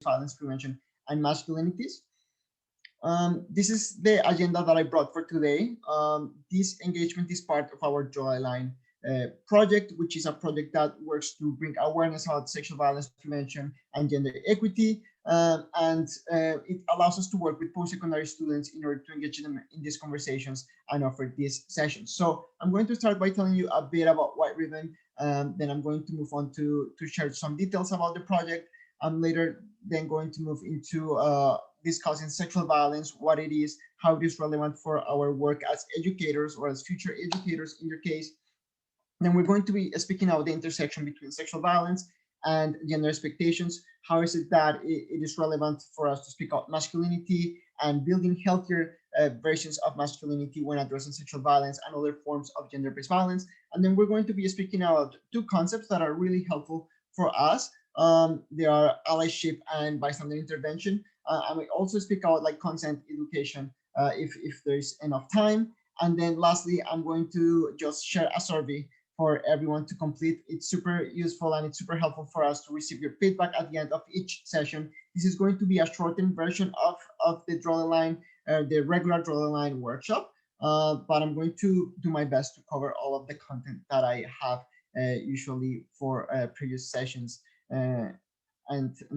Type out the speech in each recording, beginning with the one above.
violence prevention and masculinities. This is the agenda that I brought for today. This engagement is part of our Joy Line project, which is a project that works to bring awareness about sexual violence prevention and gender equity. It allows us to work with post-secondary students in order to engage them in these conversations and offer these sessions. So I'm going to start by telling you a bit about White Ribbon. Then I'm going to move on to share some details about the project. I'm later then going to move into discussing sexual violence, what it is, how it is relevant for our work as educators or as future educators in your case. Then we're going to be speaking about the intersection between sexual violence and gender expectations. How is it that it is relevant for us to speak about masculinity and building healthier versions of masculinity when addressing sexual violence and other forms of gender-based violence? And then we're going to be speaking about two concepts that are really helpful for us. They are allyship and bystander intervention. I may also speak about like consent education if there's enough time. And then lastly, I'm going to just share a survey for everyone to complete. It's super useful and it's super helpful for us to receive your feedback at the end of each session. This is going to be a shortened version of the Draw the Line, the regular Draw the Line workshop, but I'm going to do my best to cover all of the content that I have usually for previous sessions. And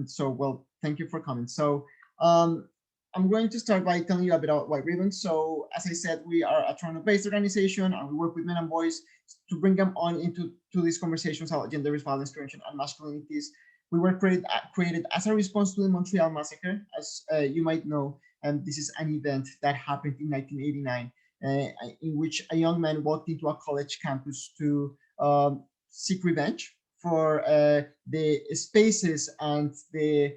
so, well, thank you for coming. So I'm going to start by telling you a bit about White Ribbon. So as I said, we are a Toronto-based organization and we work with men and boys to bring them on into these conversations about gender-based violence prevention and masculinities. We were created as a response to the Montreal Massacre, as you might know, and this is an event that happened in 1989, in which a young man walked into a college campus to seek revenge for the spaces and the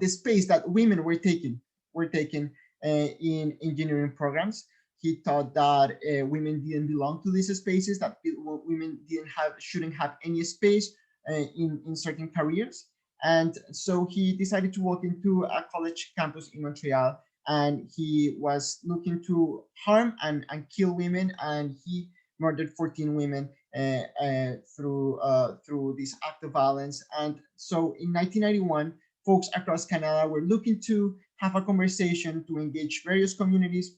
space that women were taking in engineering programs. He thought that women didn't belong to these spaces, that women shouldn't have any space in certain careers. And so he decided to walk into a college campus in Montreal, and he was looking to harm and kill women, and he murdered 14 women through this act of violence. And so in 1991, folks across Canada were looking to have a conversation to engage various communities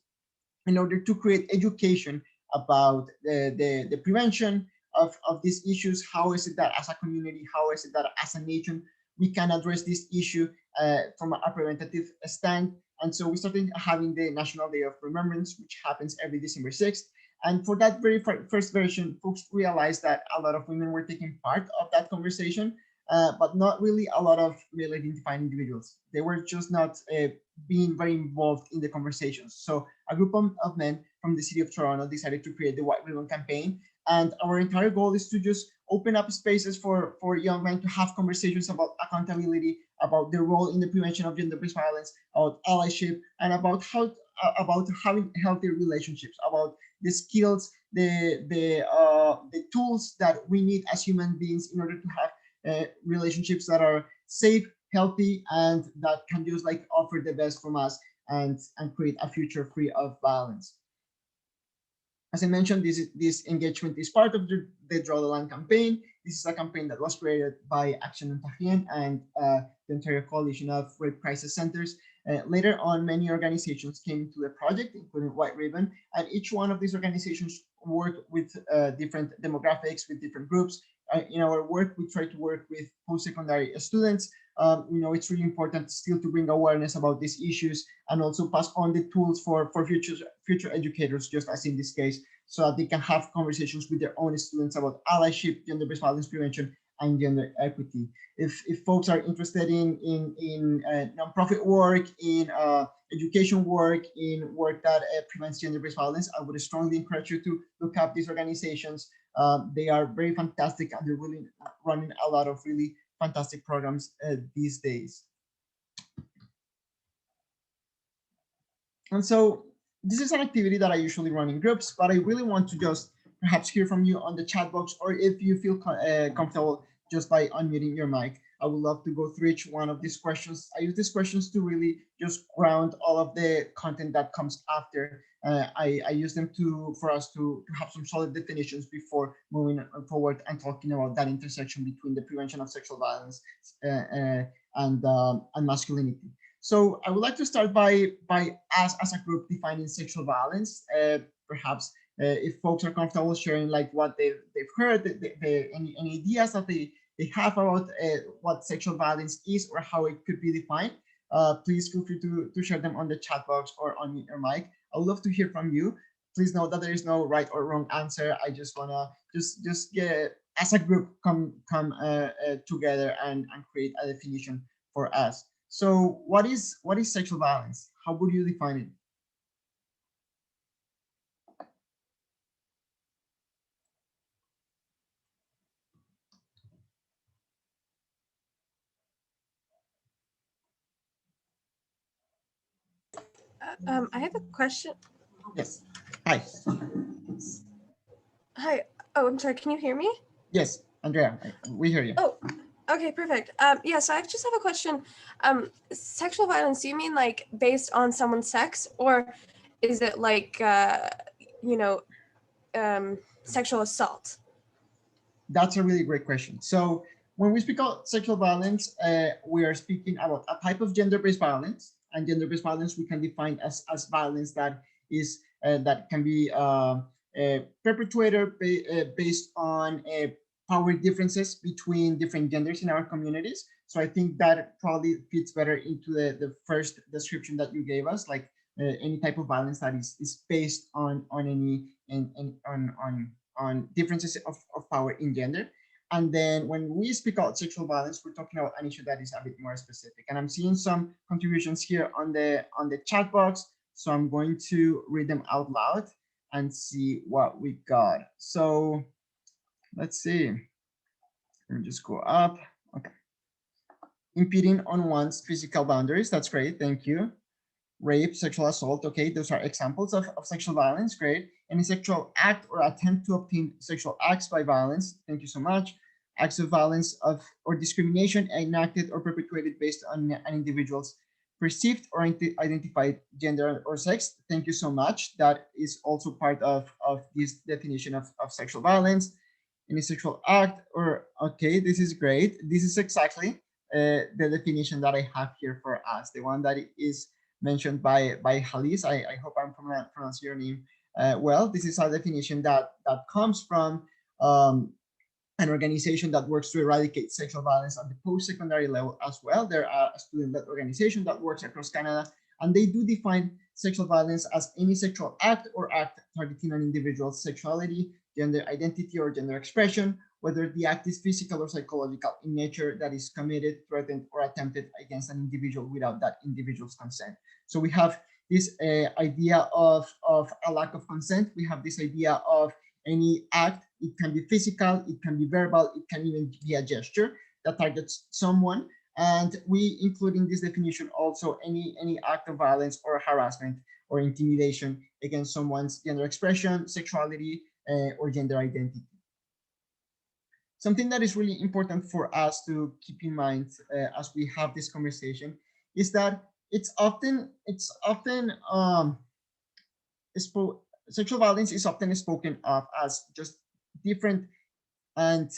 in order to create education about the prevention of these issues. How is it that as a community, how is it that as a nation, we can address this issue from a preventative stand? And so we started having the National Day of Remembrance, which happens every December 6th. And for that very first version, folks realized that a lot of women were taking part of that conversation, but not really a lot of male identifying individuals. They were just not being very involved in the conversations. So a group of men from the city of Toronto decided to create the White Ribbon campaign. And our entire goal is to just open up spaces for young men to have conversations about accountability, about their role in the prevention of gender-based violence, about allyship, and about having healthy relationships, about the skills, the tools that we need as human beings in order to have relationships that are safe, healthy, and that can just like offer the best from us and create a future free of violence. As I mentioned, this engagement is part of the Draw the Line campaign. This is a campaign that was created by Action Untitled and the Ontario Coalition of Rape Crisis Centers. Later on, many organizations came to the project, including White Ribbon, and each one of these organizations worked with different demographics, with different groups. In our work, we try to work with post-secondary students. It's really important still to bring awareness about these issues and also pass on the tools for future educators, just as in this case, so that they can have conversations with their own students about allyship, gender-based violence prevention, and gender equity. If folks are interested in nonprofit work, in education work, in work that prevents gender-based violence, I would strongly encourage you to look up these organizations. They are very fantastic and they're really running a lot of really fantastic programs these days. And so this is an activity that I usually run in groups, but I really want to just perhaps hear from you on the chat box, or if you feel comfortable just by unmuting your mic. I would love to go through each one of these questions. I use these questions to really just ground all of the content that comes after. I use them for us to have some solid definitions before moving forward and talking about that intersection between the prevention of sexual violence and masculinity. So I would like to start by us as a group defining sexual violence. Perhaps if folks are comfortable sharing like what they've heard, any ideas that they have about what sexual violence is or how it could be defined, please feel free to share them on the chat box or on your mic. I would love to hear from you. Please note that there is no right or wrong answer. I just wanna just get as a group come together and create a definition for us. So what is sexual violence? How would you define it? I have a question. Yes. Hi. Hi. Oh, I'm sorry. Can you hear me? Yes, Andrea, we hear you. Oh, okay, perfect. Yeah, so I just have a question. Sexual violence, do you mean like based on someone's sex, or is it like, sexual assault? That's a really great question. So when we speak about sexual violence, we are speaking about a type of gender-based violence, and gender-based violence we can define as violence that is that can be perpetrated based on power differences between different genders in our communities. So I think that probably fits better into the first description that you gave us, like any type of violence that is based on any on differences of power in gender. And then when we speak about sexual violence, we're talking about an issue that is a bit more specific. And I'm seeing some contributions here on the chat box. So I'm going to read them out loud and see what we got. So let's see. Let me just go up. Okay. Impeding on one's physical boundaries. That's great. Thank you. Rape, sexual assault. Okay, those are examples of sexual violence. Great. Any sexual act or attempt to obtain sexual acts by violence. Thank you so much. Acts of violence of or discrimination enacted or perpetrated based on an individual's perceived or identified gender or sex. Thank you so much. That is also part of this definition of sexual violence. Any sexual act or, okay, this is great. This is exactly the definition that I have here for us, the one that is mentioned by Halis. I hope I'm pronouncing your name well. This is a definition that comes from an organization that works to eradicate sexual violence at the post-secondary level as well. There are a student-led organization that works across Canada, and they do define sexual violence as any sexual act or act targeting an individual's sexuality, gender identity, or gender expression, whether the act is physical or psychological in nature, that is committed, threatened, or attempted against an individual without that individual's consent. So we have this idea of a lack of consent. We have this idea of any act. It can be physical, it can be verbal, it can even be a gesture that targets someone. And we include in this definition also any act of violence or harassment or intimidation against someone's gender expression, sexuality, or gender identity. Something that is really important for us to keep in mind as we have this conversation is that sexual violence is often spoken of as just different and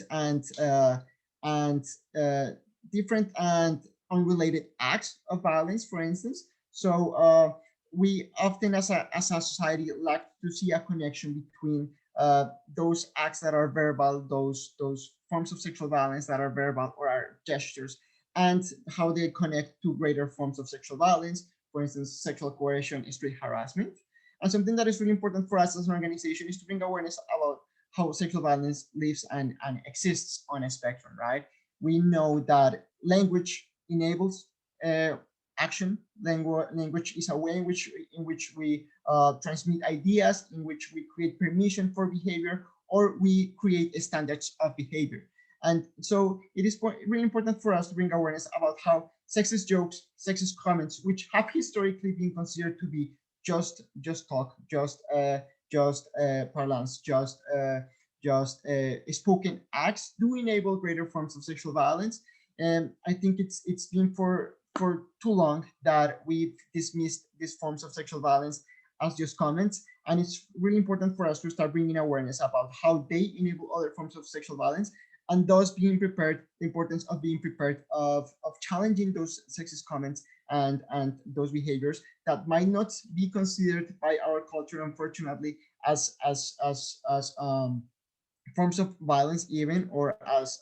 different and unrelated acts of violence, for instance. So we often, as a society, lack to see a connection between those acts that are verbal, those forms of sexual violence that are verbal or are gestures, and how they connect to greater forms of sexual violence, for instance, sexual coercion, street harassment. And something that is really important for us as an organization is to bring awareness about how sexual violence lives and exists on a spectrum, right? We know that language enables action. Language is a way in which we transmit ideas, in which we create permission for behavior, or we create standards of behavior. And so it is really important for us to bring awareness about how sexist jokes, sexist comments, which have historically been considered to be just talk, just parlance, just spoken acts, do enable greater forms of sexual violence. And I think it's been for too long that we've dismissed these forms of sexual violence as just comments, and it's really important for us to start bringing awareness about how they enable other forms of sexual violence, and thus being prepared, the importance of being prepared of challenging those sexist comments and those behaviors that might not be considered by our culture, unfortunately, as forms of violence even, or as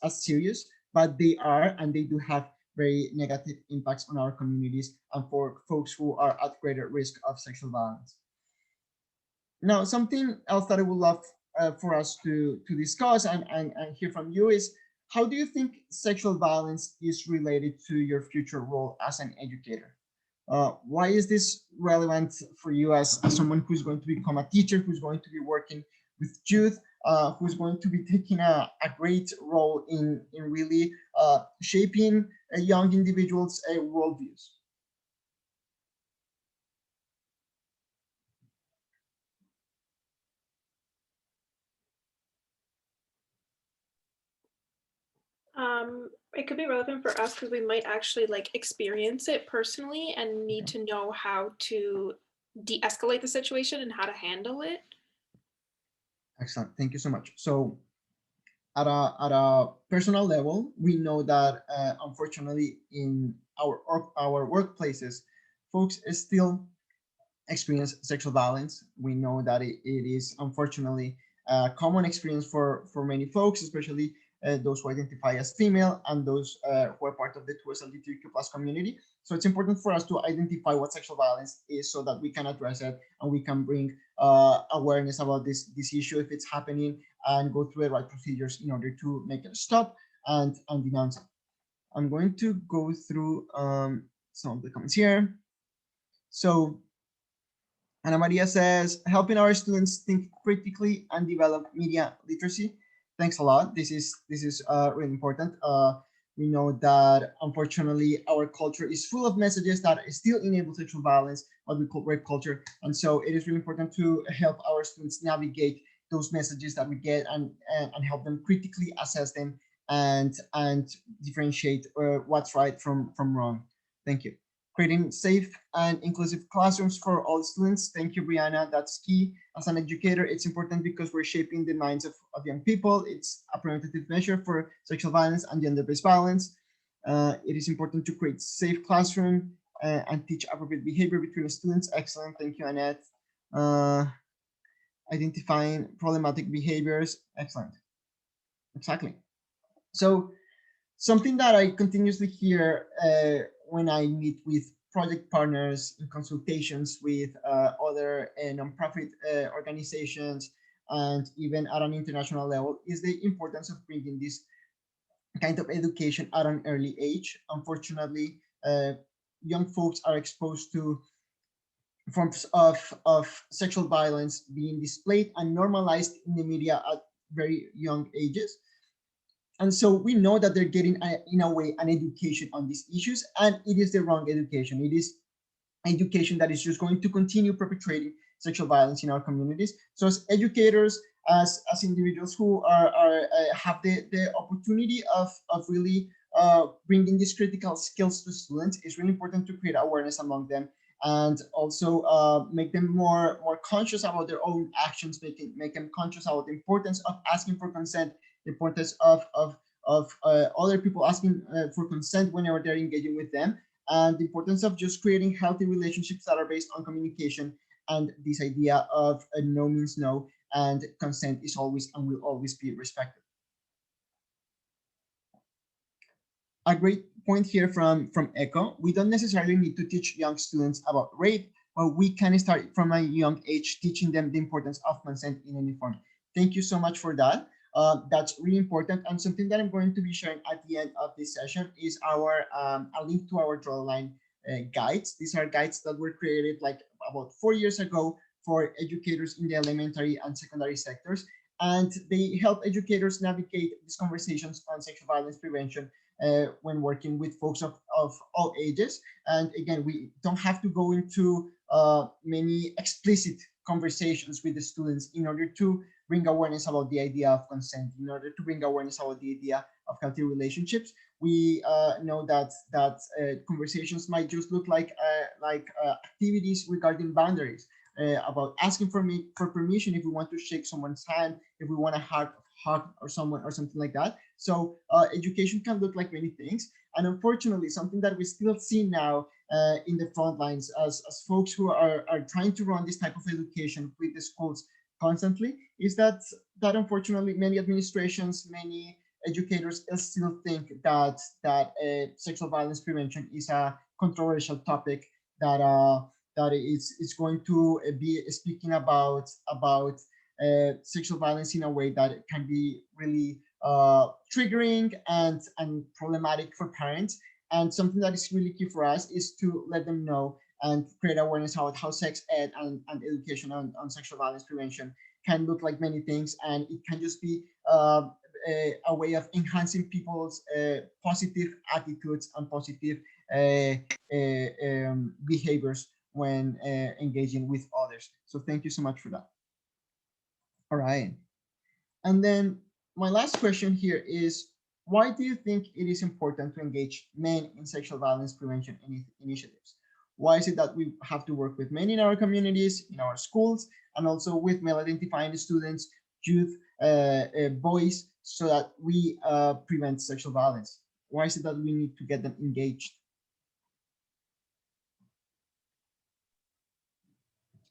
serious, but they are, and they do have very negative impacts on our communities and for folks who are at greater risk of sexual violence. Now, something else that I would love for us to discuss and hear from you is, how do you think sexual violence is related to your future role as an educator? Why is this relevant for you as someone who's going to become a teacher, who's going to be working with youth, who's going to be taking a great role in really shaping young individuals' worldviews? It could be relevant for us because we might actually like experience it personally and need to know how to de-escalate the situation and how to handle it. Excellent. Thank you so much. So at a personal level, we know that unfortunately in our workplaces, folks still experience sexual violence. We know that it is unfortunately a common experience for many folks, especially those who identify as female and those who are part of the 2SLGBTQ plus community. So it's important for us to identify what sexual violence is so that we can address it and we can bring awareness about this issue if it's happening, and go through the right procedures in order to make it stop and denounce it. I'm going to go through some of the comments here. So Ana Maria says, helping our students think critically and develop media literacy. Thanks a lot. This is really important. We know that unfortunately our culture is full of messages that still enable sexual violence, what we call rape culture, and so it is really important to help our students navigate those messages that we get and help them critically assess them and differentiate what's right from wrong. Thank you. Creating safe and inclusive classrooms for all students. Thank you, Brianna. That's key. As an educator, it's important because we're shaping the minds of young people. It's a preventative measure for sexual violence and gender-based violence. It is important to create safe classroom and teach appropriate behavior between students. Excellent. Thank you, Annette. Identifying problematic behaviors. Excellent. Exactly. So something that I continuously hear when I meet with project partners in consultations with other nonprofit organizations and even at an international level is the importance of bringing this kind of education at an early age. Unfortunately, young folks are exposed to forms of sexual violence being displayed and normalized in the media at very young ages. And so we know that they're getting, in a way, an education on these issues, and it is the wrong education. It is education that is just going to continue perpetrating sexual violence in our communities. So as educators, as individuals who have the opportunity of really bringing these critical skills to students, it's really important to create awareness among them and also make them more conscious about their own actions, make them conscious about the importance of asking for consent, the importance of other people asking for consent whenever they're engaging with them, and the importance of just creating healthy relationships that are based on communication and this idea of no means no, and consent is always and will always be respected. A great point here from Echo. We don't necessarily need to teach young students about rape, but we can start from a young age teaching them the importance of consent in any form. Thank you so much for that. That's really important, and something that I'm going to be sharing at the end of this session is our a link to our drawline guides. These are guides that were created like about 4 years ago for educators in the elementary and secondary sectors, and they help educators navigate these conversations on sexual violence prevention when working with folks of all ages. And again, we don't have to go into many explicit conversations with the students in order to bring awareness about the idea of consent, in order to bring awareness about the idea healthy relationships. We know that conversations might just look like activities regarding boundaries, about asking for permission if we want to shake someone's hand, if we want to hug or someone or something like that. So education can look like many things, and unfortunately, something that we still see now in the front lines as folks who are trying to run this type of education with the schools constantly is that unfortunately many administrations, many educators still think that sexual violence prevention is a controversial topic, that it's going to be speaking about sexual violence in a way that it can be really triggering and problematic for parents. And something that is really key for us is to let them know and create awareness about how sex ed and education on sexual violence prevention can look like many things, and it can just be a way of enhancing people's positive attitudes and positive behaviors when engaging with others. So thank you so much for that. All right. And then my last question here is, why do you think it is important to engage men in sexual violence prevention initiatives? Why is it that we have to work with men in our communities, in our schools, and also with male identifying students, youth, boys, so that we prevent sexual violence? Why is it that we need to get them engaged?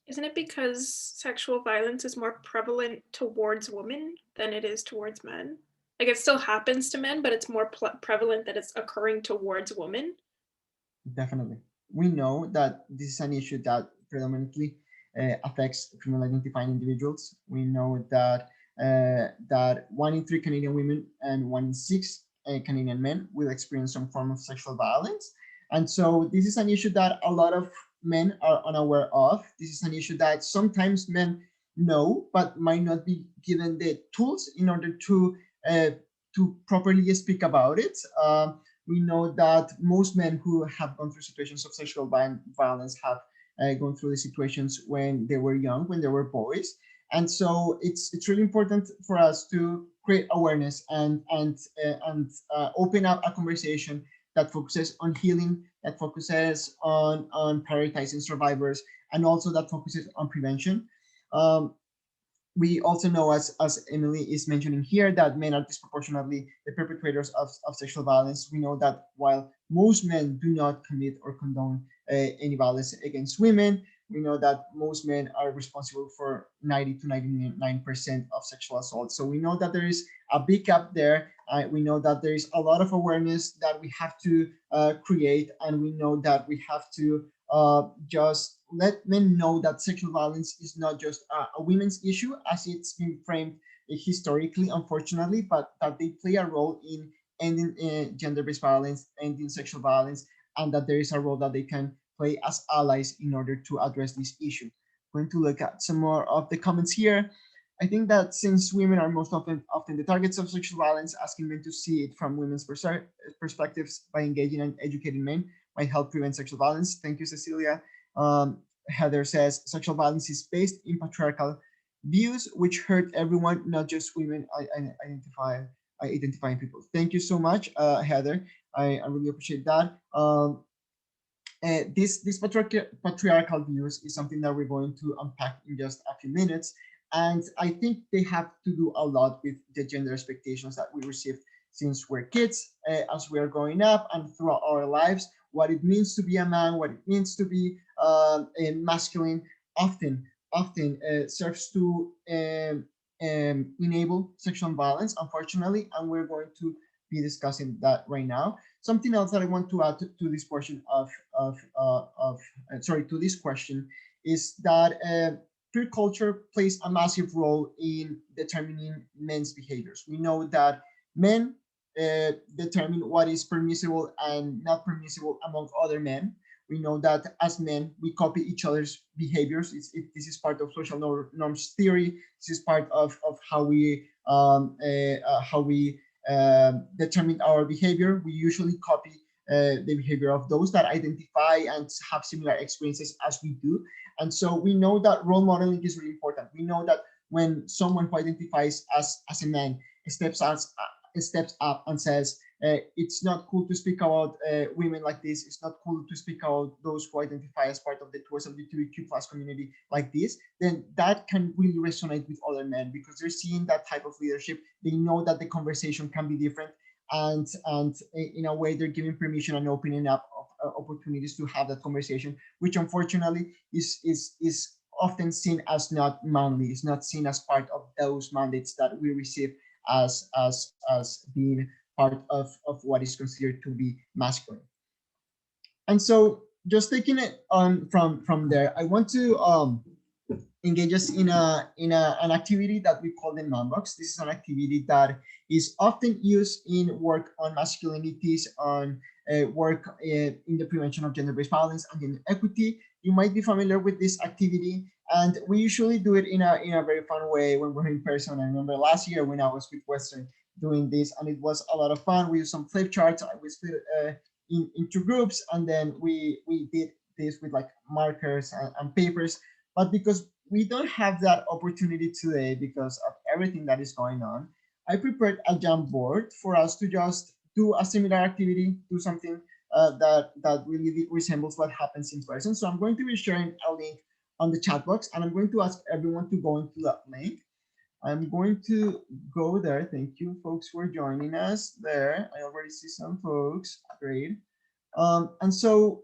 Isn't it because sexual violence is more prevalent towards women than it is towards men? Like, it still happens to men, but it's more prevalent that it's occurring towards women. Definitely. We know that this is an issue that predominantly affects female identifying individuals. We know that 1 in 3 Canadian women and 1 in 6 Canadian men will experience some form of sexual violence. And so this is an issue that a lot of men are unaware of. This is an issue that sometimes men know, but might not be given the tools in order to properly speak about it. We know that most men who have gone through situations of sexual violence have gone through the situations when they were young, when they were boys. And so it's really important for us to create awareness and open up a conversation that focuses on healing, that focuses on prioritizing survivors, and also that focuses on prevention. We also know, as Emily is mentioning here, that men are disproportionately the perpetrators of sexual violence. We know that while most men do not commit or condone any violence against women, we know that most men are responsible for 90 to 99% of sexual assault. So we know that there is a big gap there. We know that there is a lot of awareness that we have to create, and we know that we have to just let men know that sexual violence is not just a women's issue as it's been framed historically, unfortunately, but that they play a role in ending gender-based violence, ending sexual violence, and that there is a role that they can play as allies in order to address this issue. I'm going to look at some more of the comments here. I think that since women are most often the targets of sexual violence, asking men to see it from women's perspectives by engaging and educating men might help prevent sexual violence. Thank you, Cecilia. Heather says sexual violence is based in patriarchal views which hurt everyone, not just women identifying people. Thank you so much, Heather. I really appreciate that. This patriarchal views is something that we're going to unpack in just a few minutes. And I think they have to do a lot with the gender expectations that we received since we're kids, as we are growing up and throughout our lives. What it means to be a man, what it means to be a masculine, often serves to enable sexual violence, unfortunately, and we're going to be discussing that right now. Something else that I want to add to this portion to this question is that peer culture plays a massive role in determining men's behaviors. We know that men determine what is permissible and not permissible among other men. We know that as men, we copy each other's behaviors. This is part of social norms theory. This is part of how we determine our behavior. We usually copy the behavior of those that identify and have similar experiences as we do. And so we know that role modeling is really important. We know that when someone who identifies as a man steps steps up and says, it's not cool to speak about women like this. It's not cool to speak about those who identify as part of the towards LGBTQ plus community like this, then that can really resonate with other men because they're seeing that type of leadership. They know that the conversation can be different, and in a way they're giving permission and opening up opportunities to have that conversation, which unfortunately is often seen as not manly. It's not seen as part of those mandates that we receive as being part of what is considered to be masculine. And so just taking it on from there, I want to engage us in an activity that we call the man box. This is an activity that is often used in work on masculinities, on work in the prevention of gender-based violence and gender equity. You might be familiar with this activity, and we usually do it in a very fun way when we're in person. I remember last year when I was with Western doing this, and it was a lot of fun. We used some flip charts. We split into groups, and then we did this with like markers and papers. But because we don't have that opportunity today because of everything that is going on, I prepared a Jamboard for us to just do a similar activity, do something that really resembles what happens in person. So I'm going to be sharing a link on the chat box, and I'm going to ask everyone to go into that link. I'm going to go there. Thank you, folks, for joining us there. I already see some folks. Great. And so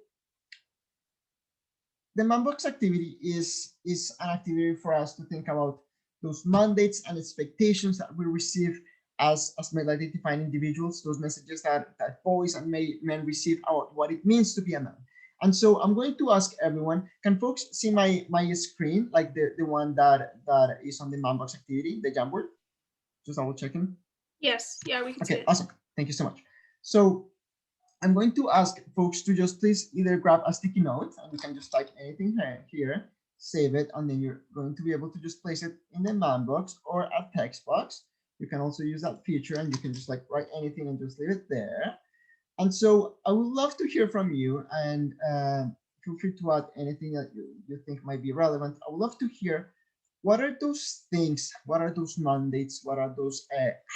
the Manbox activity is an activity for us to think about those mandates and expectations that we receive as male identifying individuals, those messages that boys and men receive about what it means to be a man. And so I'm going to ask everyone, can folks see my screen, like the one that is on the Manbox activity, the Jamboard? Just double checking. Yes, yeah, we can see Okay, it. awesome. Thank you so much. So I'm going to ask folks to just please either grab a sticky note, and you can just type anything here, save it, and then you're going to be able to just place it in the man box or a text box. You can also use that feature, and you can just like write anything and just leave it there. And so I would love to hear from you, and feel free to add anything that you think might be relevant. I would love to hear, what are those things, what are those mandates, what are those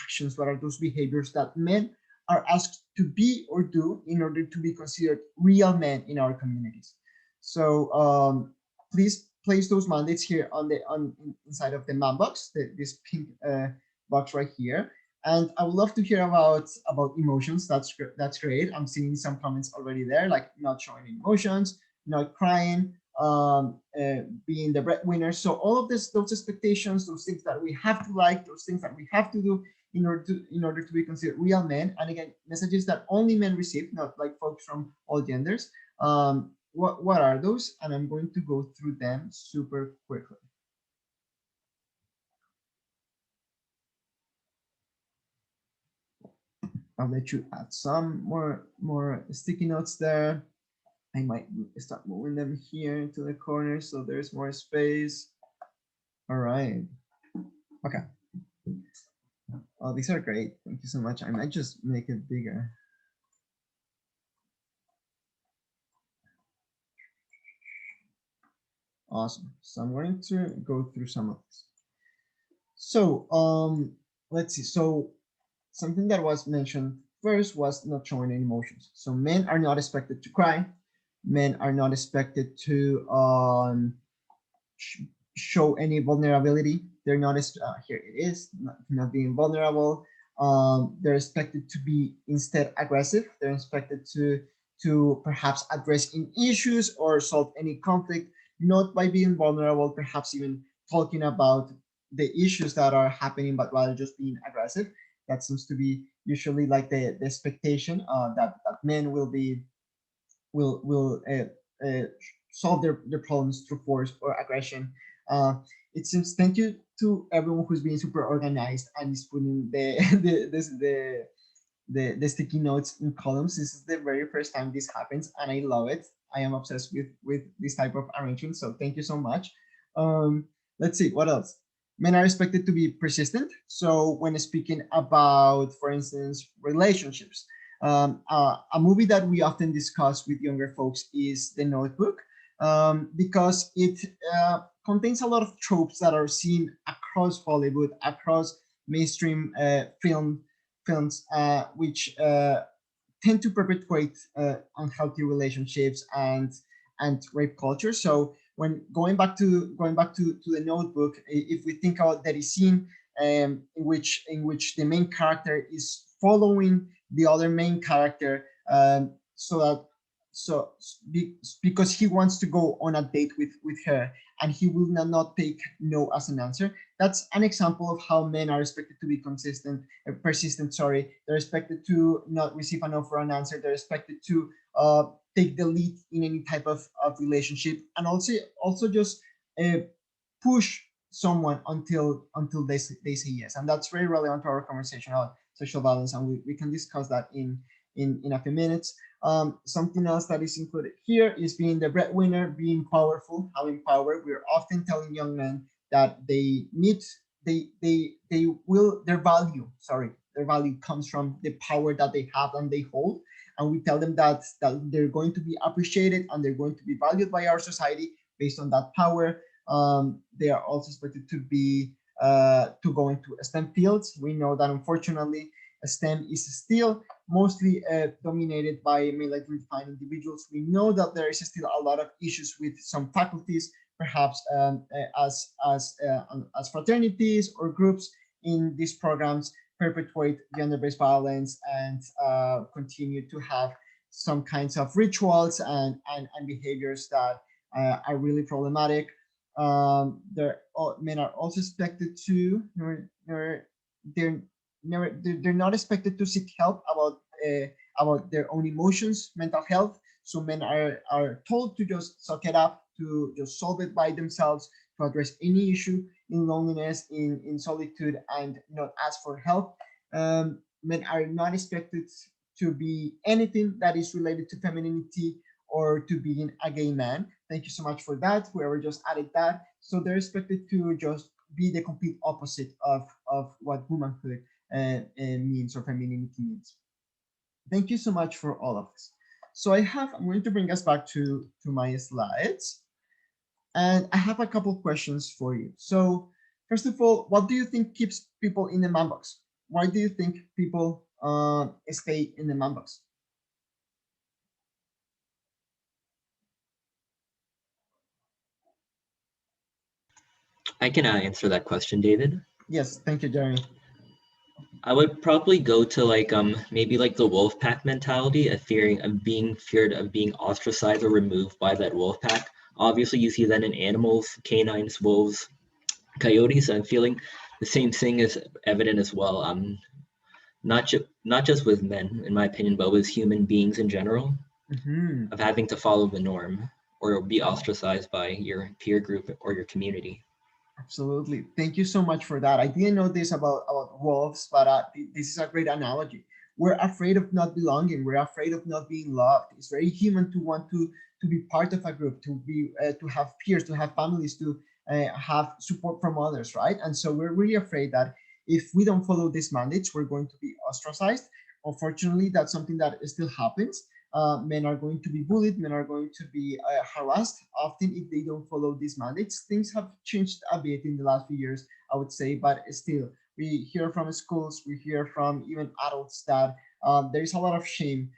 actions, what are those behaviors that men are asked to be or do in order to be considered real men in our communities. So please place those mandates here on inside of the man box, this pink box right here. And I would love to hear about emotions. That's great. I'm seeing some comments already there, like not showing emotions, not crying, being the breadwinner. So all of those expectations, those things that we have to like, those things that we have to do in order to be considered real men, and again, messages that only men receive, not like folks from all genders. What are those? And I'm going to go through them super quickly. I'll let you add some more sticky notes there. I might start moving them here into the corner so there's more space. All right. Okay. Oh, these are great. Thank you so much. I might just make it bigger. Awesome. So I'm going to go through some of this. So let's see. So something that was mentioned first was not showing any emotions. So men are not expected to cry. Men are not expected to show any vulnerability. They're not, here it is, not being vulnerable. They're expected to be instead aggressive. They're expected to perhaps address any issues or solve any conflict, not by being vulnerable, perhaps even talking about the issues that are happening, but rather just being aggressive. That seems to be usually like the expectation that men will solve their problems through force or aggression. It seems, thank you to everyone who's being super organized and is putting the sticky notes in columns. This is the very first time this happens, and I love it. I am obsessed with this type of arrangement, so thank you so much. Let's see, what else? Men are expected to be persistent. So when speaking about, for instance, relationships, a movie that we often discuss with younger folks is The Notebook, because it contains a lot of tropes that are seen across Hollywood, across mainstream films which tend to perpetuate unhealthy relationships and rape culture. So when going back to the Notebook, if we think about that scene in which the main character is following the other main character, so that because he wants to go on a date with her, and he will not take no as an answer. That's an example of how men are expected to be persistent. Sorry, they're expected to not receive an offer, an answer. They're expected to take the lead in any type of relationship, and also just push someone until they say yes. And that's very relevant to our conversation about sexual violence, and we can discuss that in a few minutes. Something else that is included here is being the breadwinner, being powerful, having power. We're often telling young men that their value comes from the power that they have and they hold. And we tell them that they're going to be appreciated and they're going to be valued by our society based on that power. They are also expected to be to go into STEM fields. We know that unfortunately STEM is still mostly dominated by male identified individuals. We know that there is still a lot of issues with some faculties, perhaps as fraternities or groups in these programs perpetuate gender-based violence and continue to have some kinds of rituals and behaviors that are really problematic. Men are also expected to they're not expected to seek help about their own emotions, mental health. So men are told to just suck it up, to just solve it by themselves, to address any issue in loneliness, in solitude, and not ask for help. Men are not expected to be anything that is related to femininity or to being a gay man. Thank you so much for that, whoever just added that. So they're expected to just be the complete opposite of what womanhood means or femininity means. Thank you so much for all of this. So I'm going to bring us back to my slides. And I have a couple questions for you. So first of all, what do you think keeps people in the man box? Why do you think people stay in the man box? I can answer that question, David. Yes, thank you, Jeremy. I would probably go to maybe like the wolf pack mentality of being feared of being ostracized or removed by that wolf pack. Obviously, you see that in animals, canines, wolves, coyotes. I'm feeling the same thing is evident as well. Not just with men, in my opinion, but with human beings in general, of having to follow the norm or be ostracized by your peer group or your community. Absolutely. Thank you so much for that. I didn't know this about wolves, but this is a great analogy. We're afraid of not belonging. We're afraid of not being loved. It's very human to want to be part of a group, to be to have peers, to have families, to have support from others, right? And so we're really afraid that if we don't follow these mandates, we're going to be ostracized. Unfortunately, that's something that still happens. Men are going to be bullied, men are going to be harassed often if they don't follow these mandates. Things have changed a bit in the last few years, I would say, but still, we hear from schools, we hear from even adults that there is a lot of shame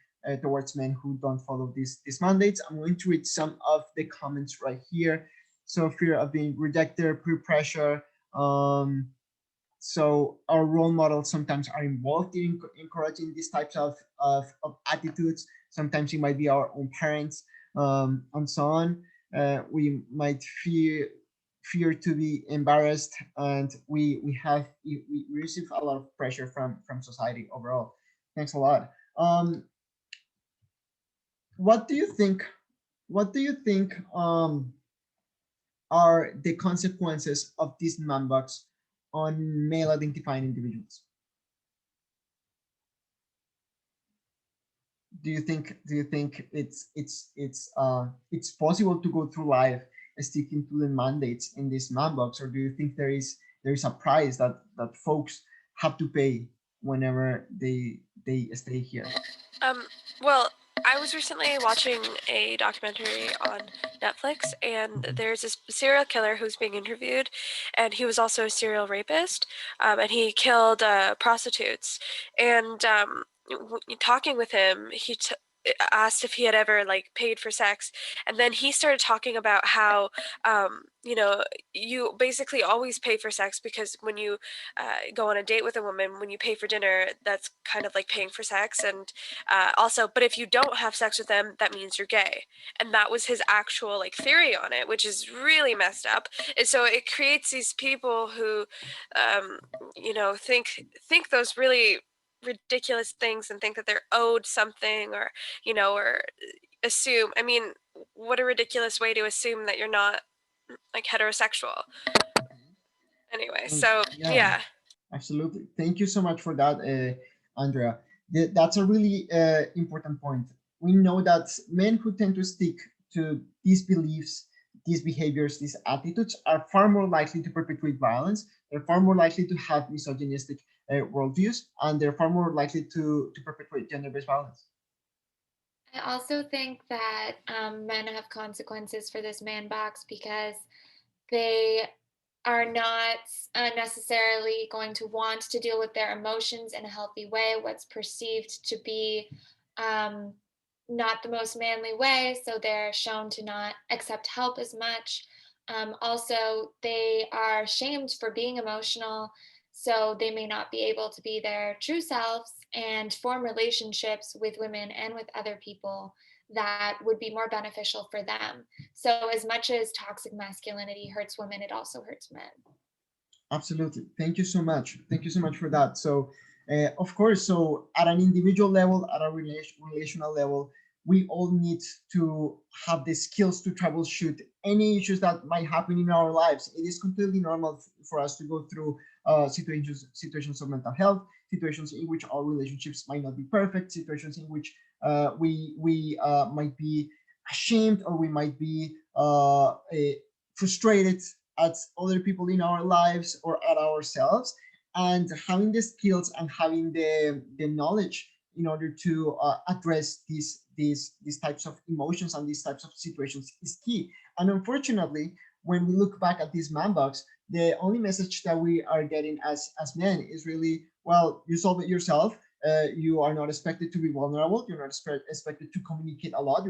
towards men who don't follow these mandates. I'm going to read some of the comments right here. So fear of being rejected, peer pressure. So our role models sometimes are involved in encouraging these types of attitudes. Sometimes it might be our own parents, and so on. We might fear to be embarrassed, and we receive a lot of pressure from society overall. Thanks a lot. What do you think? What do you think are the consequences of this man box on male identifying individuals? Do you think it's possible to go through life sticking to the mandates in this man box, or do you think there is a price that folks have to pay whenever they stay here? Well, I was recently watching a documentary on Netflix, and there's this serial killer who's being interviewed, and he was also a serial rapist, and he killed prostitutes. And talking with him, asked if he had ever like paid for sex, and then he started talking about how you know, you basically always pay for sex, because when you go on a date with a woman, when you pay for dinner, that's kind of like paying for sex. And also, but if you don't have sex with them, that means you're gay. And that was his actual like theory on it, which is really messed up. And so it creates these people who you know, think those really ridiculous things and think that they're owed something, or you know, or assume, I mean, what a ridiculous way to assume that you're not like heterosexual. Anyway, so Yeah, yeah. absolutely. Thank you so much for that, Andrea. That's a really important point. We know that men who tend to stick to these beliefs, these behaviors, these attitudes are far more likely to perpetrate violence. They're far more likely to have misogynistic worldviews, and they're far more likely to perpetrate gender-based violence. I also think that men have consequences for this man box because they are not necessarily going to want to deal with their emotions in a healthy way, what's perceived to be not the most manly way. So they're shown to not accept help as much. Also, they are shamed for being emotional. So they may not be able to be their true selves and form relationships with women and with other people that would be more beneficial for them. So as much as toxic masculinity hurts women, it also hurts men. Absolutely. Thank you so much. Thank you so much for that. So, of course, so at an individual level, at a relational level, we all need to have the skills to troubleshoot any issues that might happen in our lives. It is completely normal for us to go through situations of mental health, situations in which our relationships might not be perfect, situations in which we might be ashamed, or we might be frustrated at other people in our lives or at ourselves. And having the skills and having the knowledge in order to address these types of emotions and these types of situations is key. And unfortunately, when we look back at this man box, the only message that we are getting as men is really, well, you solve it yourself. You are not expected to be vulnerable. You're not expected to communicate a lot.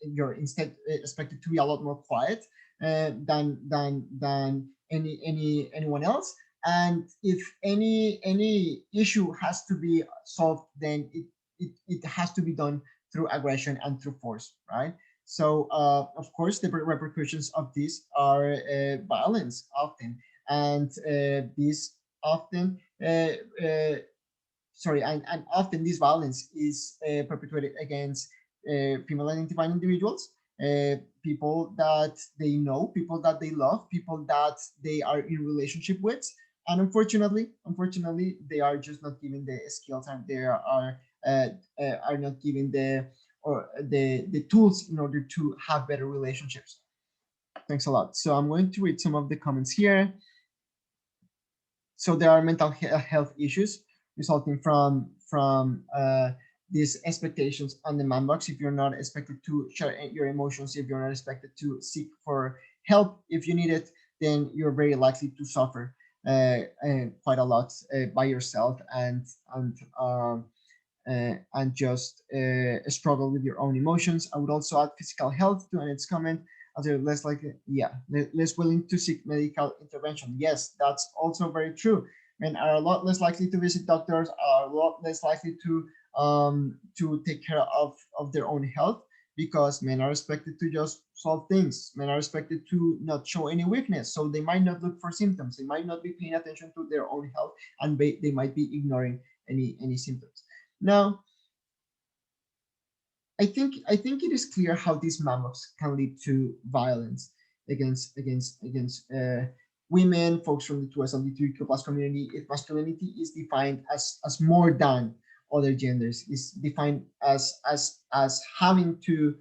You're instead expected to be a lot more quiet than anyone else. And if any issue has to be solved, then it has to be done through aggression and through force, right? So of course, the repercussions of this are violence often, and this often and often this violence is perpetrated against female identifying individuals, people that they know, people that they love, people that they are in relationship with. And unfortunately, they are just not given the skills, and they are not given the tools in order to have better relationships. Thanks a lot. So I'm going to read some of the comments here. So there are mental health issues resulting from these expectations on the man box. If you're not expected to share your emotions, if you're not expected to seek for help if you need it, then you're very likely to suffer quite a lot by yourself, and just struggle with your own emotions. I would also add physical health to Annette's comment, as they're less likely, less willing to seek medical intervention. Yes, that's also very true. Men are a lot less likely to visit doctors, are a lot less likely to take care of their own health, because men are expected to just solve things. Men are expected to not show any weakness, so they might not look for symptoms. They might not be paying attention to their own health, and they might be ignoring any symptoms. Now, I think it is clear how these mammoths can lead to violence against women, folks from the 2S and the 2Q+ community. If masculinity is defined as more than other genders, is defined as having to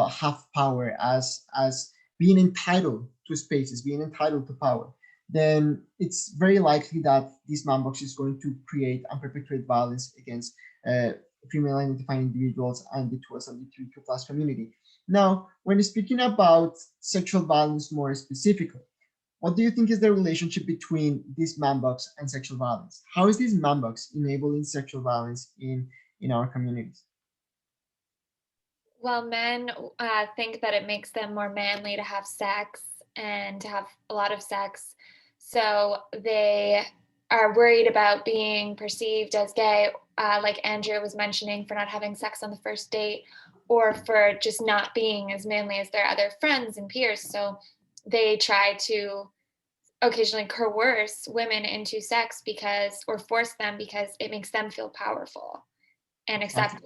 have power, as being entitled to spaces, being entitled to power, then it's very likely that this man box is going to create and perpetrate violence against female identifying individuals and the 2LGBTQ plus community. Now, when speaking about sexual violence more specifically, what do you think is the relationship between this man box and sexual violence? How is this man box enabling sexual violence in our communities? Well, men think that it makes them more manly to have sex and to have a lot of sex. So they are worried about being perceived as gay, like Andrea was mentioning, for not having sex on the first date, or for just not being as manly as their other friends and peers. So they try to occasionally coerce women into sex because, or force them because it makes them feel powerful and accepted.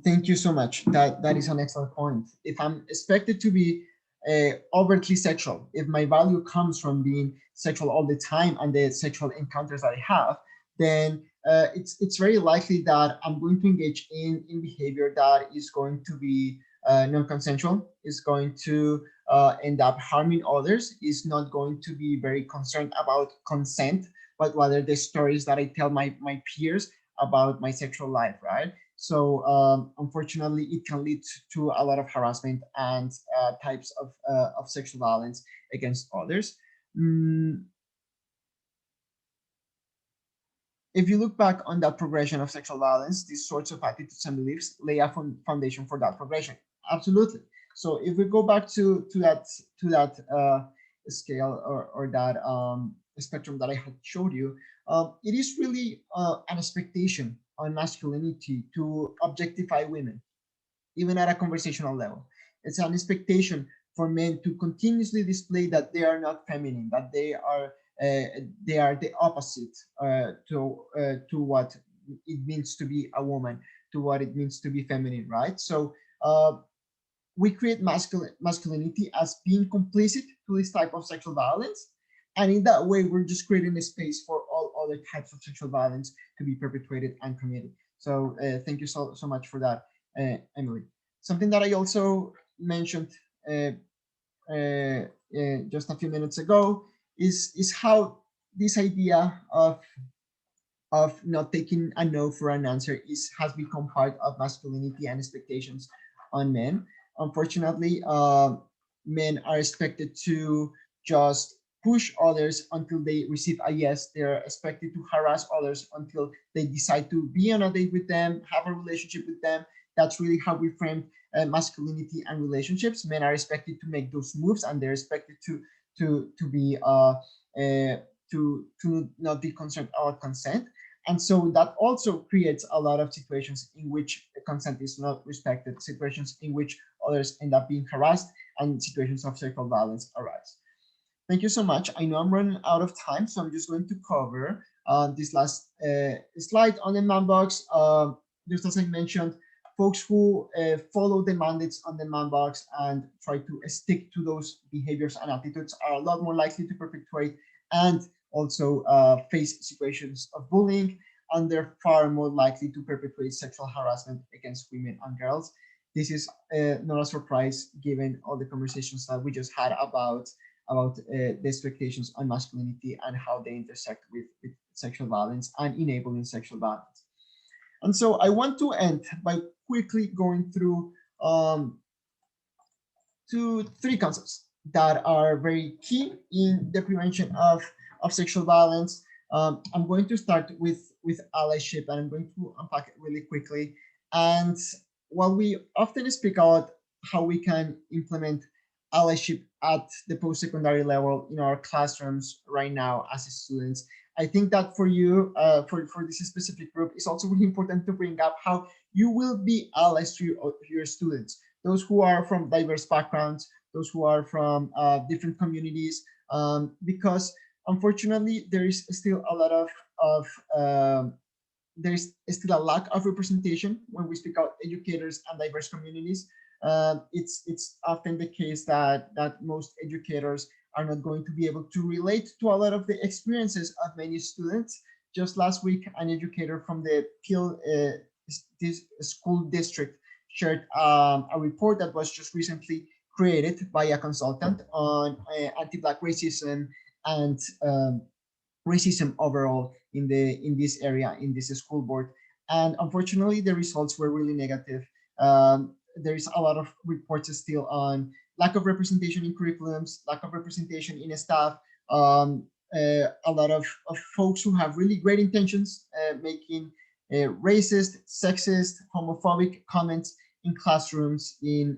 Thank you so much. That is an excellent point. If I'm expected to be overtly sexual, if my value comes from being sexual all the time and the sexual encounters that I have, then it's very likely that I'm going to engage in behavior that is going to be non-consensual, is going to end up harming others, is not going to be very concerned about consent, but rather the stories that I tell my peers about my sexual life, right? So unfortunately, it can lead to a lot of harassment and types of sexual violence against others. If you look back on that progression of sexual violence, these sorts of attitudes and beliefs lay a foundation for that progression. Absolutely. So if we go back to that scale or that spectrum that I had showed you, it is really an expectation on masculinity to objectify women, even at a conversational level. It's an expectation for men to continuously display that they are not feminine, that they are the opposite to what it means to be a woman, to what it means to be feminine, right? So we create masculinity as being complicit to this type of sexual violence. And in that way, we're just creating a space for all other types of sexual violence to be perpetrated and committed. So thank you so much for that, Emily. Something that I also mentioned just a few minutes ago is how this idea of not taking a no for an answer has become part of masculinity and expectations on men. Unfortunately, men are expected to just push others until they receive a yes. They're expected to harass others until they decide to be on a date with them, have a relationship with them. That's really how we frame masculinity and relationships. Men are expected to make those moves, and they're expected to be to not be concerned about consent. And so that also creates a lot of situations in which consent is not respected, situations in which others end up being harassed, and situations of sexual violence arise. Thank you so much. I know I'm running out of time, so I'm just going to cover this last slide on the man box. Just as I mentioned, folks who follow the mandates on the man box and try to stick to those behaviors and attitudes are a lot more likely to perpetrate and also face situations of bullying, and they're far more likely to perpetrate sexual harassment against women and girls. This is not a surprise given all the conversations that we just had about the expectations on masculinity and how they intersect with sexual violence and enabling sexual violence. And so I want to end by quickly going through three concepts that are very key in the prevention of sexual violence. I'm going to start with allyship, and I'm going to unpack it really quickly. And while we often speak about how we can implement allyship at the post-secondary level in our classrooms right now as students, I think that for you, for this specific group, it's also really important to bring up how you will be allies to your students, those who are from diverse backgrounds, those who are from different communities, because unfortunately there is still a lot of there's still a lack of representation when we speak about educators and diverse communities. It's often the case that most educators are not going to be able to relate to a lot of the experiences of many students. Just last week, an educator from the Peel this school district shared a report that was just recently created by a consultant on anti-Black racism and racism overall in this area, in this school board. And unfortunately, the results were really negative. There is a lot of reports still on lack of representation in curriculums, lack of representation in staff, a lot of folks who have really great intentions making racist, sexist, homophobic comments in classrooms, in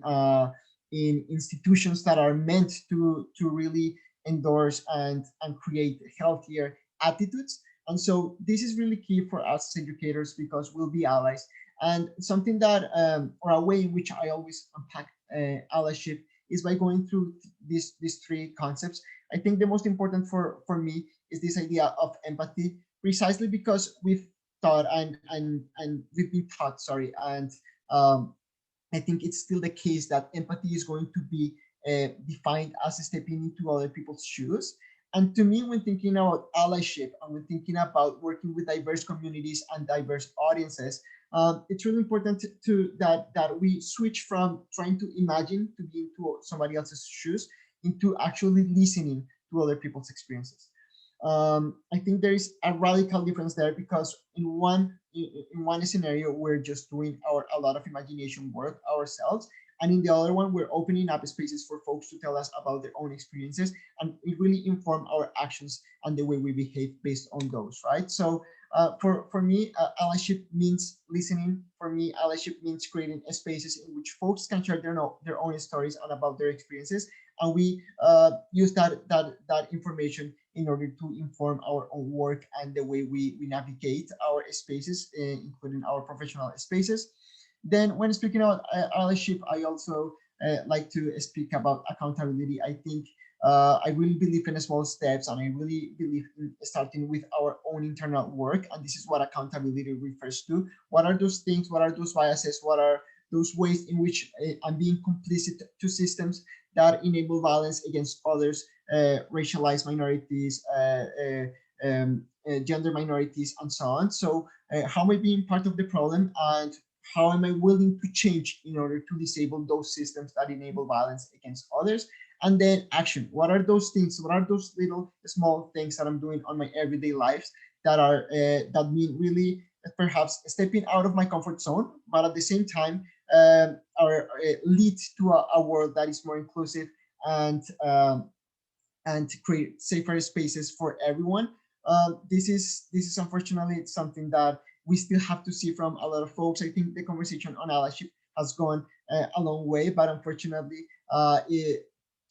institutions that are meant to really endorse and create healthier attitudes. And so this is really key for us as educators, because we'll be allies. And something that, or a way in which I always unpack allyship, is by going through these three concepts. I think the most important for me is this idea of empathy, precisely because we've taught and we've been taught, sorry, and I think it's still the case that empathy is going to be defined as stepping into other people's shoes. And to me, when thinking about allyship and when thinking about working with diverse communities and diverse audiences, it's really important that we switch from trying to imagine to be into somebody else's shoes into actually listening to other people's experiences. I think there is a radical difference there, because in one scenario we're just doing a lot of imagination work ourselves, and in the other one we're opening up spaces for folks to tell us about their own experiences, and it really inform our actions and the way we behave based on those, right? So for me, allyship means listening. For me, allyship means creating spaces in which folks can share their own stories and about their experiences, and we use that information in order to inform our own work and the way we navigate our spaces, including our professional spaces. Then when speaking about allyship, I also like to speak about accountability. I think I really believe in small steps, and I really believe in starting with our own internal work. And this is what accountability refers to. What are those things? What are those biases? What are those ways in which I'm being complicit to systems that enable violence against others, racialized minorities, gender minorities, and so on? So how am I being part of the problem, and how am I willing to change in order to disable those systems that enable violence against others? And then action. What are those things? What are those little small things that I'm doing on my everyday lives that are that mean really perhaps stepping out of my comfort zone, but at the same time are lead to a world that is more inclusive and create safer spaces for everyone. This is unfortunately something that we still have to see from a lot of folks. I think the conversation on allyship has gone a long way, but unfortunately,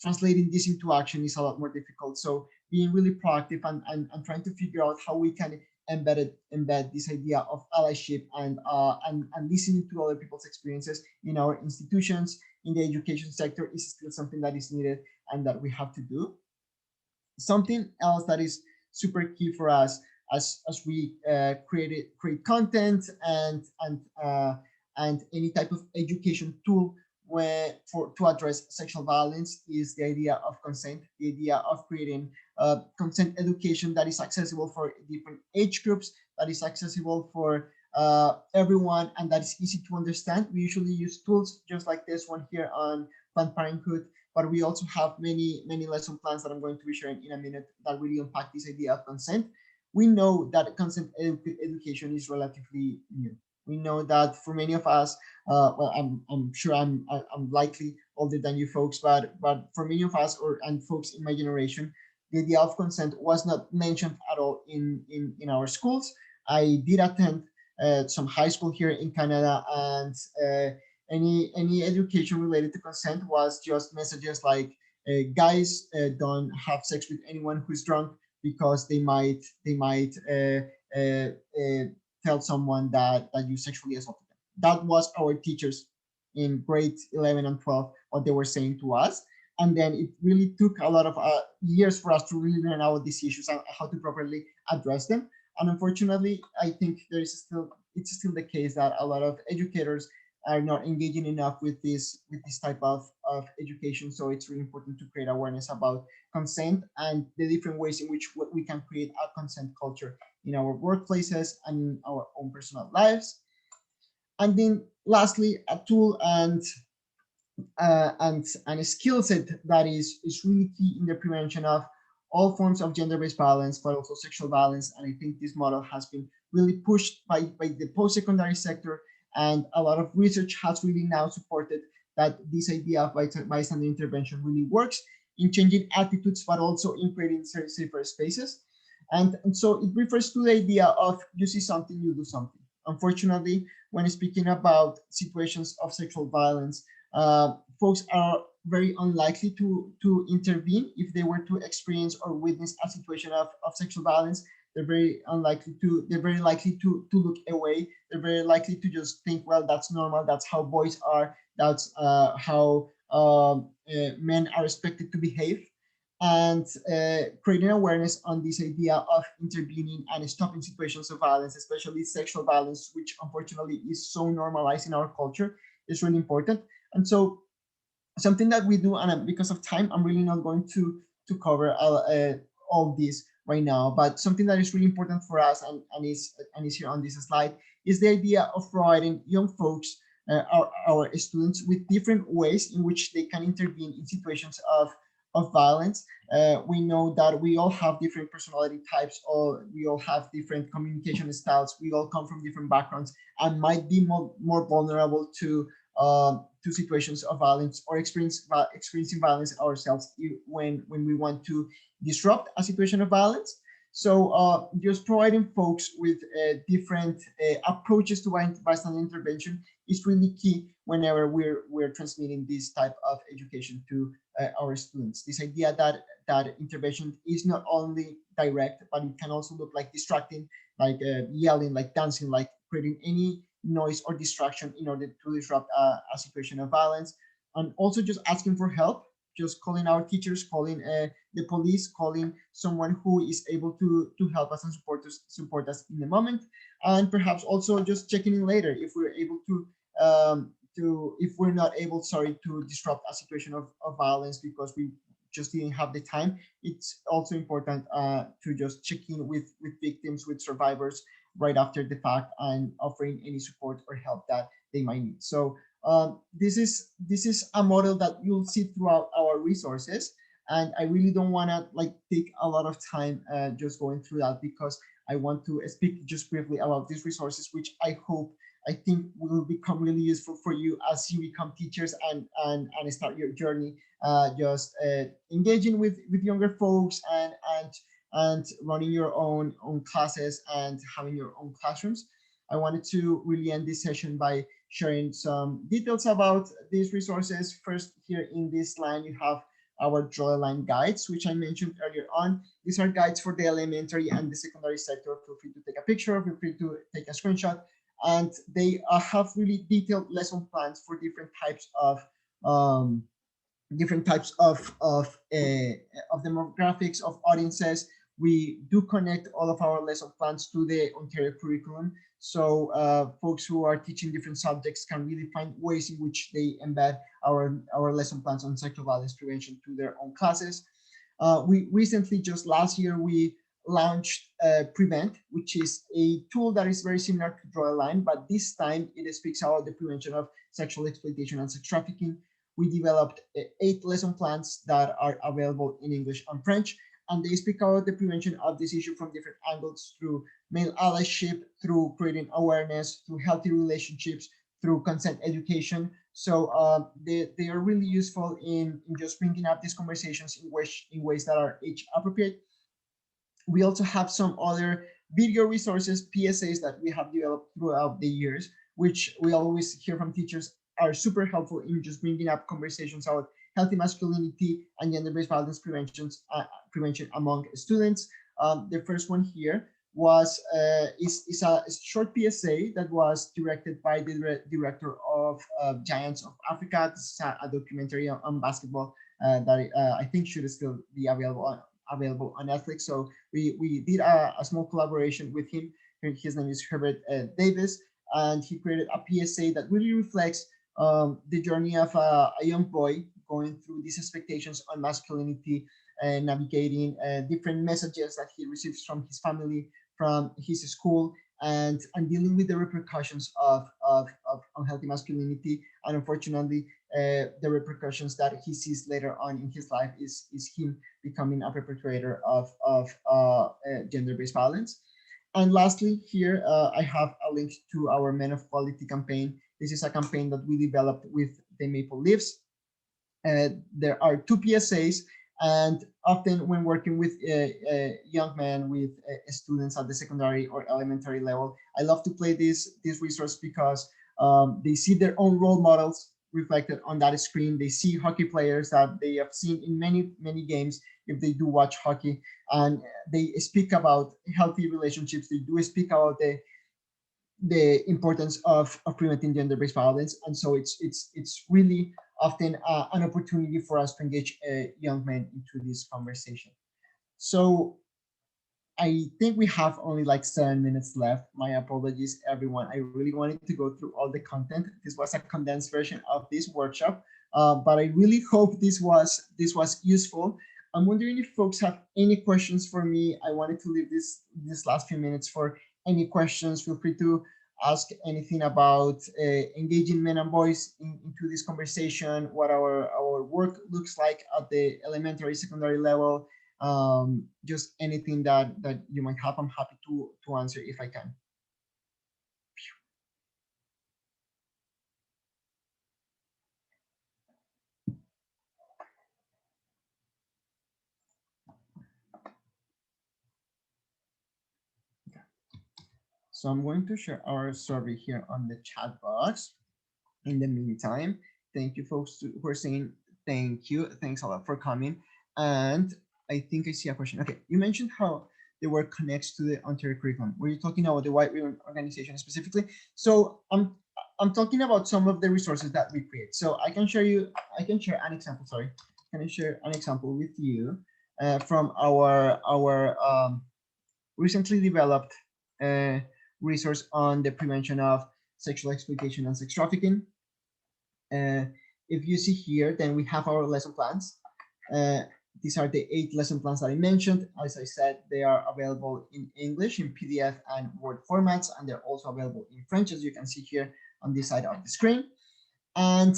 translating this into action is a lot more difficult. So being really proactive and trying to figure out how we can embed this idea of allyship and listening to other people's experiences in our institutions, in the education sector, is still something that is needed and that we have to do. Something else that is super key for us as we create content and any type of education tool to address sexual violence is the idea of consent, the idea of creating consent education that is accessible for different age groups, that is accessible for everyone, and that is easy to understand. We usually use tools just like this one here on Planned Parenthood, but we also have many lesson plans that I'm going to be sharing in a minute that really unpack this idea of consent. We know that consent education is relatively new. We know that for many of us, well, I'm sure I'm likely older than you folks, but for many of us and folks in my generation, the idea of consent was not mentioned at all in our schools. I did attend some high school here in Canada, and any education related to consent was just messages like guys don't have sex with anyone who's drunk, because they might tell someone that you sexually assaulted them. That was our teachers in grade 11 and 12, what they were saying to us. And then it really took a lot of years for us to really learn about these issues and how to properly address them. And unfortunately, I think it's still the case that a lot of educators are not engaging enough with this type of education. So it's really important to create awareness about consent and the different ways in which we can create a consent culture in our workplaces and in our own personal lives. And then lastly, a tool and a skill set that is really key in the prevention of all forms of gender-based violence, but also sexual violence. And I think this model has been really pushed by the post-secondary sector, and a lot of research has really now supported that this idea of bystander intervention really works in changing attitudes, but also in creating safer spaces. And so it refers to the idea of you see something, you do something. Unfortunately, when speaking about situations of sexual violence, folks are very unlikely to intervene if they were to experience or witness a situation of sexual violence. They're very likely to look away. They're very likely to just think, well, that's normal, that's how boys are, that's how men are expected to behave. And creating awareness on this idea of intervening and stopping situations of violence, especially sexual violence, which unfortunately is so normalized in our culture, is really important. And so something that we do, and because of time, I'm really not going to cover all this right now, but something that is really important for us and is here on this slide is the idea of providing young folks, our students, with different ways in which they can intervene in situations of violence. We know that we all have different personality types, or we all have different communication styles. We all come from different backgrounds and might be more vulnerable to situations of violence or experiencing violence ourselves when we want to disrupt a situation of violence. So just providing folks with different approaches to bystander intervention is really key whenever we're transmitting this type of education to our students. This idea that intervention is not only direct, but it can also look like distracting, like yelling, like dancing, like creating any noise or distraction in order to disrupt a situation of violence. And also just asking for help, just calling our teachers, calling the police, calling someone who is able to help us and support us in the moment. And perhaps also just checking in later if we're able if we're not able, to disrupt a situation of violence because we just didn't have the time. It's also important to just check in with victims, with survivors right after the fact, and offering any support or help that they might need. So this is a model that you'll see throughout our resources, and I really don't want to take a lot of time just going through that, because I want to speak just briefly about these resources, which I think will become really useful for you as you become teachers and start your journey just engaging with younger folks and running your own classes and having your own classrooms. I wanted to really end this session by sharing some details about these resources. First, here in this line, you have our draw a line guides, which I mentioned earlier on. These are guides for the elementary and the secondary sector. Feel free to take a picture, feel free to take a screenshot. And they have really detailed lesson plans for different types of demographics, of audiences. We do connect all of our lesson plans to the Ontario curriculum, so folks who are teaching different subjects can really find ways in which they embed our lesson plans on sexual violence prevention to their own classes. We recently, just last year, we launched Prevent, which is a tool that is very similar to Draw a Line, but this time it speaks about the prevention of sexual exploitation and sex trafficking. We developed 8 lesson plans that are available in English and French, and they speak about the prevention of this issue from different angles, through male allyship, through creating awareness, through healthy relationships, through consent education. So they are really useful in just bringing up these conversations in ways that are age appropriate. We also have some other video resources, PSAs, that we have developed throughout the years, which we always hear from teachers are super helpful in just bringing up conversations about healthy masculinity and gender-based violence prevention among students. The first one here was is a short PSA that was directed by the director of Giants of Africa. This is a documentary on basketball that I think should still be available on Netflix. So we did a small collaboration with him. His name is Herbert Davis, and he created a PSA that really reflects the journey of a young boy going through these expectations on masculinity and navigating different messages that he receives from his family, from his school, and dealing with the repercussions of unhealthy masculinity. And unfortunately, the repercussions that he sees later on in his life is him becoming a perpetrator of gender-based violence. And lastly, here I have a link to our Men of Quality campaign. This is a campaign that we developed with the Maple Leafs. There are 2 PSAs, and often when working with young men, with students at the secondary or elementary level, I love to play this resource because they see their own role models reflected on that screen. They see hockey players that they have seen in many games if they do watch hockey, and they speak about healthy relationships. They do speak about the importance of preventing gender-based violence, and so it's really often an opportunity for us to engage young men into this conversation. So I think we have only like 7 minutes left. My apologies, everyone. I really wanted to go through all the content. This was a condensed version of this workshop, but I really hope this was useful. I'm wondering if folks have any questions for me. I wanted to leave this last few minutes for any questions. Feel free to ask anything about engaging men and boys into this conversation, what our work looks like at the elementary, secondary level, just anything that you might have. I'm happy to answer if I can. So I'm going to share our survey here on the chat box. In the meantime, thank you folks who are saying thank you. Thanks a lot for coming. And I think I see a question. Okay, you mentioned how the work connects to the Ontario curriculum. Were you talking about the White Ribbon organization specifically? So I'm talking about some of the resources that we create. So I can share an example. Sorry, can I share an example with you from our recently developed resource on the prevention of sexual exploitation and sex trafficking. If you see here, then we have our lesson plans. These are the 8 lesson plans that I mentioned. As I said, they are available in English, in PDF and Word formats, and they're also available in French, as you can see here on this side of the screen. And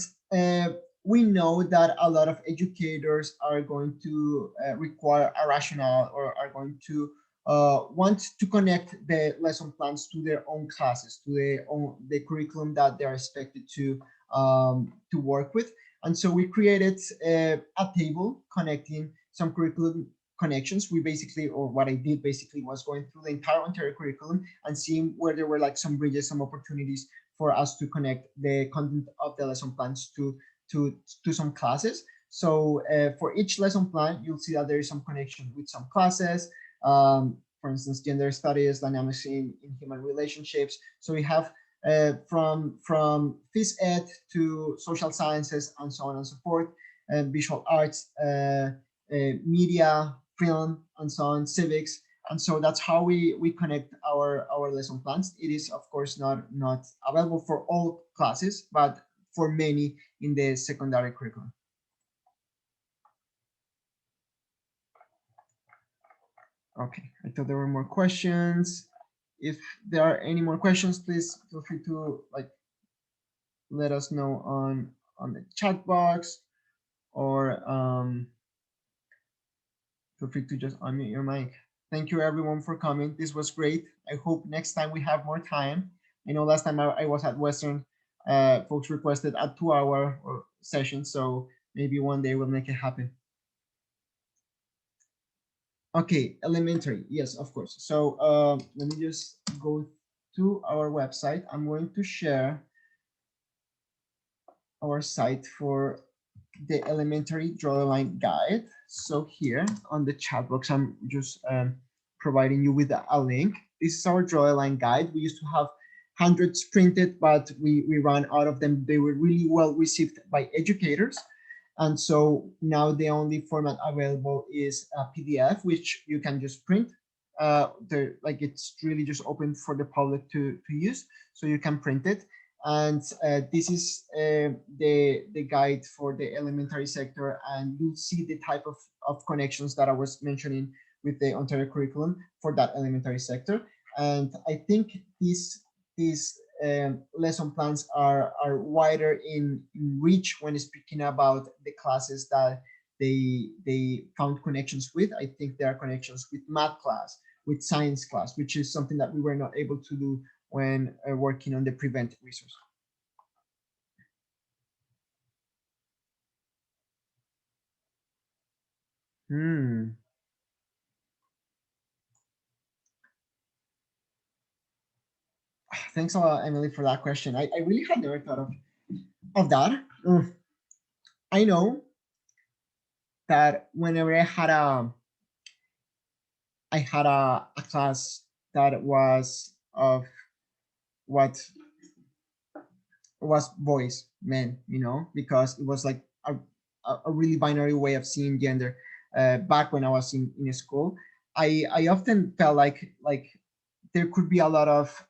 we know that a lot of educators are going to require a rationale, or are going to want to connect the lesson plans to their own classes, to the curriculum that they're expected to work with. And so we created a table connecting some curriculum connections. We basically, or what I did basically, was going through the entire Ontario curriculum and seeing where there were like some bridges, some opportunities for us to connect the content of the lesson plans to some classes. So for each lesson plan, you'll see that there is some connection with some classes. For instance, gender studies, dynamics in human relationships. So we have from phys ed to social sciences and so on and so forth, visual arts, media, film, and so on, civics. And so that's how we connect our lesson plans. It is, of course, not available for all classes, but for many in the secondary curriculum. Okay, I thought there were more questions. If there are any more questions, please feel free to let us know on the chat box, or feel free to just unmute your mic. Thank you everyone for coming. This was great. I hope next time we have more time. I know last time I was at Western, folks requested a 2-hour session, so maybe one day we'll make it happen. Okay, elementary, yes, of course. So let me just go to our website. I'm going to share our site for the elementary draw the line guide. So here on the chat box, I'm just providing you with a link. This is our draw the line guide. We used to have hundreds printed, but we ran out of them. They were really well received by educators. And so now the only format available is a PDF, which you can just print. It's really just open for the public to use, so you can print it. And this is the guide for the elementary sector, and you'll see the type of connections that I was mentioning with the Ontario curriculum for that elementary sector. And I think these lesson plans are wider in reach when speaking about the classes that they found connections with. I think there are connections with math class, with science class, which is something that we were not able to do when working on the prevent resource. Thanks a lot, Emily, for that question. I really had never thought of that. I know that whenever I had a class that was of what was boys, men, because it was like a really binary way of seeing gender. Back when I was in school, I often felt like there could be a lot of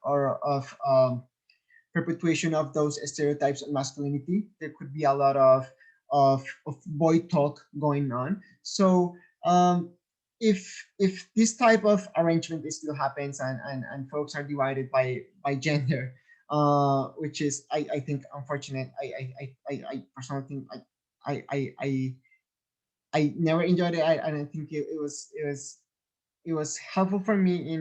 perpetuation of those stereotypes of masculinity. There could be a lot of boy talk going on. So if this type of arrangement still happens and folks are divided by gender, which is I think unfortunate. I personally think I never enjoyed it. I don't think it was helpful for me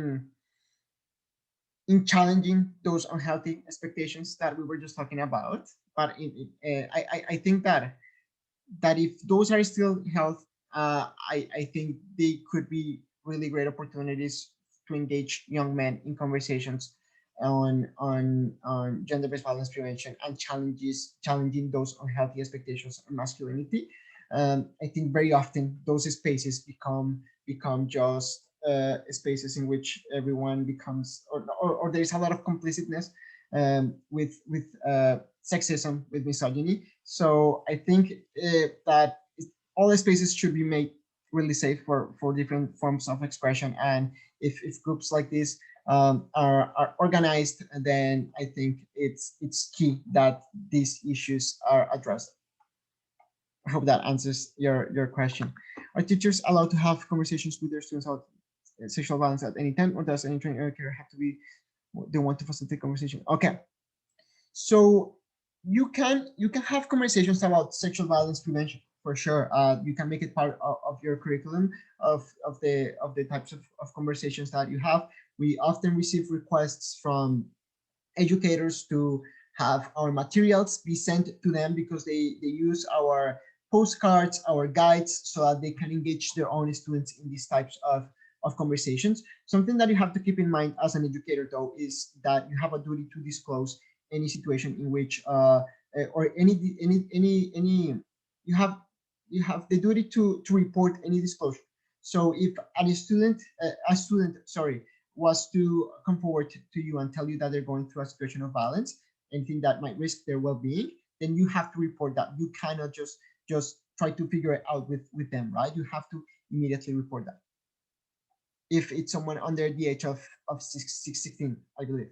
in challenging those unhealthy expectations that we were just talking about. But I think that if those are still held, I think they could be really great opportunities to engage young men in conversations on gender-based violence prevention and challenging those unhealthy expectations of masculinity. I think very often those spaces become just spaces in which everyone becomes, or there's a lot of complicitness with sexism, with misogyny. So I think that all the spaces should be made really safe for different forms of expression. And if groups like this are organized, then I think it's key that these issues are addressed. I hope that answers your question. Are teachers allowed to have conversations with their students about sexual violence at any time, or does any training educator have to be they want to facilitate conversation? Okay, so you can have conversations about sexual violence prevention for sure. You can make it part of your curriculum of the types of conversations that you have. We often receive requests from educators to have our materials be sent to them because they use our postcards, our guides, so that they can engage their own students in these types of conversations. Something that you have to keep in mind as an educator, though, is that you have a duty to disclose any situation in which or any you have the duty to report any disclosure. So if a student was to come forward to you and tell you that they're going through a situation of violence, anything that might risk their well-being, then you have to report that. You cannot just try to figure it out with them, right? You have to immediately report that. If it's someone under the age of 16, I believe.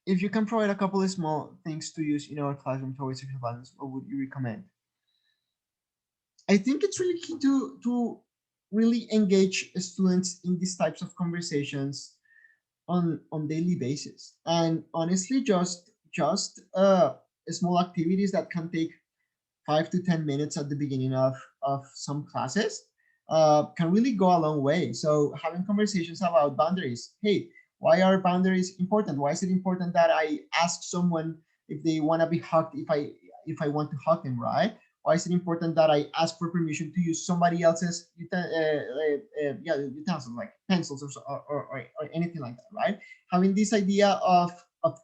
If you can provide a couple of small things to use in our classroom towards sexual violence, what would you recommend? I think it's really key to really engage students in these types of conversations on daily basis. And honestly, just small activities that can take 5 to 10 minutes at the beginning of some classes can really go a long way. So having conversations about boundaries. Hey, why are boundaries important? Why is it important that I ask someone if they want to be hugged if I want to hug them, right? Why is it important that I ask for permission to use somebody else's utensils like pencils or anything like that, right? Having this idea of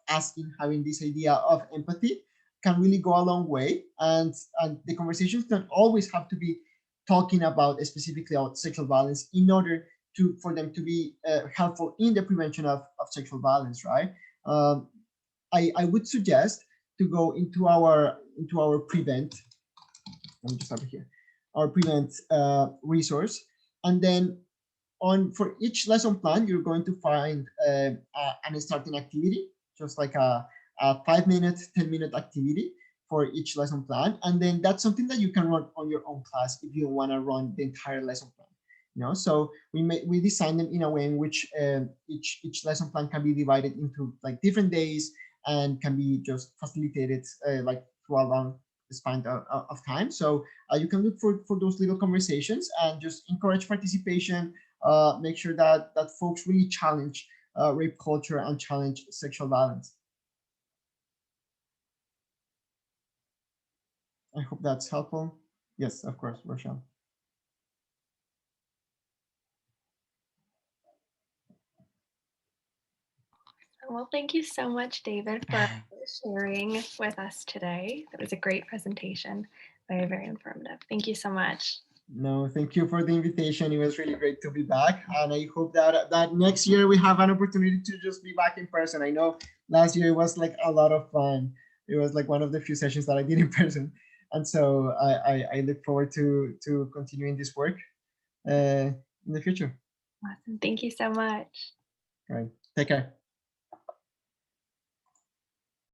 asking, having this idea of empathy can really go a long way, and the conversations don't always have to be talking about specifically about sexual violence in order for them to be helpful in the prevention of sexual violence, right? I would suggest to go into our prevent. Let me just have it here. Our prevent resource, and then for each lesson plan, you're going to find an starting activity, just like a 5-minute, 10-minute activity for each lesson plan, and then that's something that you can run on your own class if you want to run the entire lesson plan. So we design them in a way in which each lesson plan can be divided into like different days and can be just facilitated like through a long span of time. So you can look for those little conversations and just encourage participation. Make sure that folks really challenge rape culture and challenge sexual violence. I hope that's helpful. Yes, of course, Rochelle. Well, thank you so much, David, for sharing with us today. That was a great presentation. Very, very informative. Thank you so much. No, thank you for the invitation. It was really great to be back. And I hope that next year we have an opportunity to just be back in person. I know last year it was like a lot of fun. It was like one of the few sessions that I did in person. And so I look forward to continuing this work in the future. Awesome. Thank you so much. All right. Take care.